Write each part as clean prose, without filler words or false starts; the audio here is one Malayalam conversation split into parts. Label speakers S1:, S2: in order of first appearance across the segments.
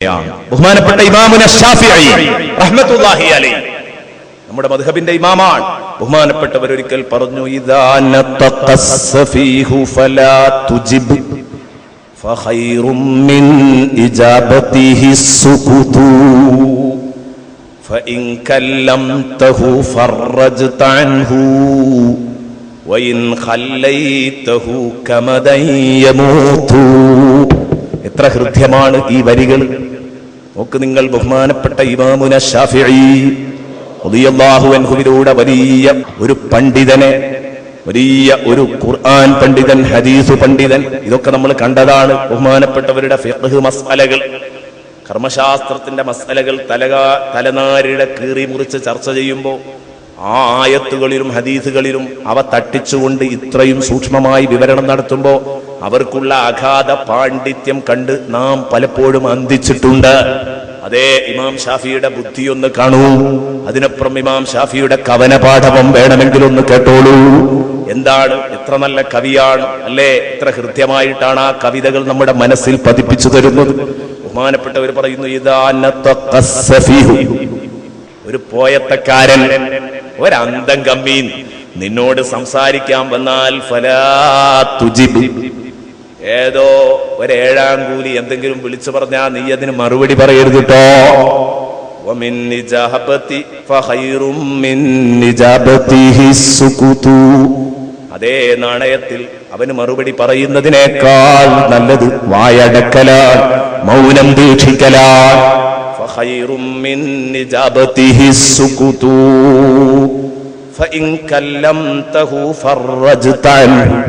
S1: ബഹുമാനപ്പെട്ട ഇമാമുന ശാഫിഈ റഹ്മത്തുള്ളാഹി അലൈഹി നമ്മുടെ മദ്ഹബിന്റെ ഇമാമാണ്. ബഹുമാനപ്പെട്ടവർ ഒരിക്കൽ പറഞ്ഞു, ഇദാ നതഖസ്സഫീഹു ഫലാ തുജിബ് ഫഖൈറും മിൻ ഇജാബതിഹി സുകുതു ഫഇൻ കല്ലംതഹു ഫറജ്ത അൻഹു വഇൻ ഖല്ലൈതഹു കമദൻ യമൂതു. എത്ര ഹൃദ്യമാണ് ഈ വരികൾ. നോക്ക് നിങ്ങൾ, ബഹുമാനപ്പെട്ട ഇമാമുന ശാഫിഈ റളിയല്ലാഹു അൻഹുവിലൂടെ വലിയ ഒരു പണ്ഡിതനെ, വലിയ ഒരു ഖുർആൻ പണ്ഡിതൻ, ഹദീസ് പണ്ഡിതൻ, ഇതൊക്കെ നമ്മൾ കണ്ടതാണ്. ബഹുമാനപ്പെട്ടവരുടെ ഫിഖ്ഹ് മസ്അലകൾ, കർമ്മശാസ്ത്രത്തിന്റെ മസ്അലകൾ തലനാരിയുടെ കീറി മുറിച്ച് ചർച്ച ചെയ്യുമ്പോൾ ആ ആയത്തുകളിലും ഹദീസുകളിലും അവ തട്ടിച്ചുകൊണ്ട് ഇത്രയും സൂക്ഷ്മമായി വിവരണം നടത്തുമ്പോൾ അവർക്കുള്ള അഗാധ പാണ്ഡിത്യം കണ്ട് നാം പലപ്പോഴും അന്തിച്ചിട്ടുണ്ട്. അതേ ഇമാം ഷാഫിയുടെ ബുദ്ധിയൊന്ന് കാണൂ. അതിനപ്പുറം ഇമാം ഷാഫിയുടെ കവനപാഠവും വേണമെങ്കിലൊന്ന് കേട്ടോളൂ. എന്താണ്, എത്ര നല്ല കവിയാണ് അല്ലേ, എത്ര ഹൃദ്യമായിട്ടാണ് ആ കവിതകൾ നമ്മുടെ മനസ്സിൽ പതിപ്പിച്ചു തരുന്നത്. ബഹുമാനപ്പെട്ടവർ പറയുന്നു, ഇദാ നതഖസ്സഫീഹു, ഒരു പോയത്തക്കാരൻ, ഒരന്തം കമ്മീൻ നിന്നോട് സംസാരിക്കാൻ വന്നാൽ ഫലാ തുജിബ്, ഏതോ ഒരേഴാം കൂലി എന്തെങ്കിലും വിളിച്ചു പറഞ്ഞാൽ നീ അതിന് മറുപടി പറയരുത് കേട്ടോ. വമിൻ ഇജാബതി ഫഖൈറും മിൻ ഇജാബതിഹി സുകുതു, അതേ നാണയത്തിൽ അവന് മറുപടി പറയുന്നതിനേക്കാൾ നല്ലത് വായടക്കലാണ്, മൗനം ദീക്ഷിക്കലാണ്. ഫഖൈറും മിൻ ഇജാബതിഹി സുകുതു ഫഇൻ കല്ലംതഹു ഫറജ്ത അൻഹു,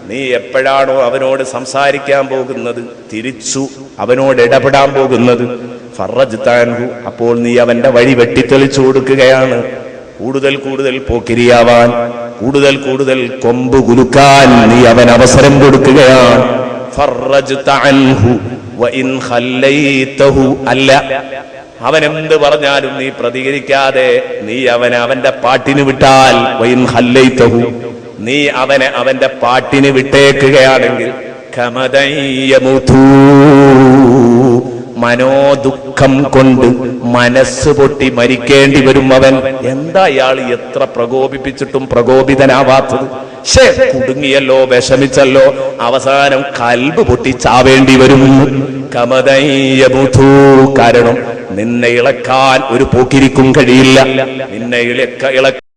S1: നീ എപ്പോഴാണോ അവനോട് സംസാരിക്കാൻ പോകുന്നത്, തിരിച്ചു അവനോട് ഇടപെടാൻ പോകുന്നത്, ഫറജ്ത അൻഹു, അപ്പോൾ നീ അവന്റെ വഴി വെട്ടിത്തെളിച്ചു കൊടുക്കുകയാണ്. കൂടുതൽ കൂടുതൽ പോക്കിരിയാവാൻ, കൂടുതൽ കൂടുതൽ കൊമ്പ് കുലുക്കാൻ നീ അവൻ അവസരം കൊടുക്കുകയാണ്. ഫറജ്ത അൻഹു വഇൻ ഖല്ലൈതഹു, അല്ല അവൻ എന്ത് പറഞ്ഞാലും നീ പ്രതികരിക്കാതെ നീ അവന്റെ പാട്ടിന് വിട്ടാൽ, വഇൻ ഖല്ലൈതഹു, നീ അവന്റെ പാട്ടിന് വിട്ടേക്കുകയാണെങ്കിൽ, കമദൻ യമൂതു, മനോദുഃഖം കൊണ്ട് മനസ്സ് പൊട്ടി മരിക്കേണ്ടി വരും അവൻ. എന്താ ഇയാൾ എത്ര പ്രകോപിപ്പിച്ചിട്ടും പ്രകോപിതനാവാത്തത്? കുടുങ്ങിയല്ലോ, വിഷമിച്ചല്ലോ, അവസാനം കൽബ് പൊട്ടി ചാവേണ്ടി വരും. കമദൻ യമൂതു, കാരണം നിന്നെ ഇളക്കാൻ ഒരു പോക്കിരിക്കും കഴിയില്ല, നിന്നെ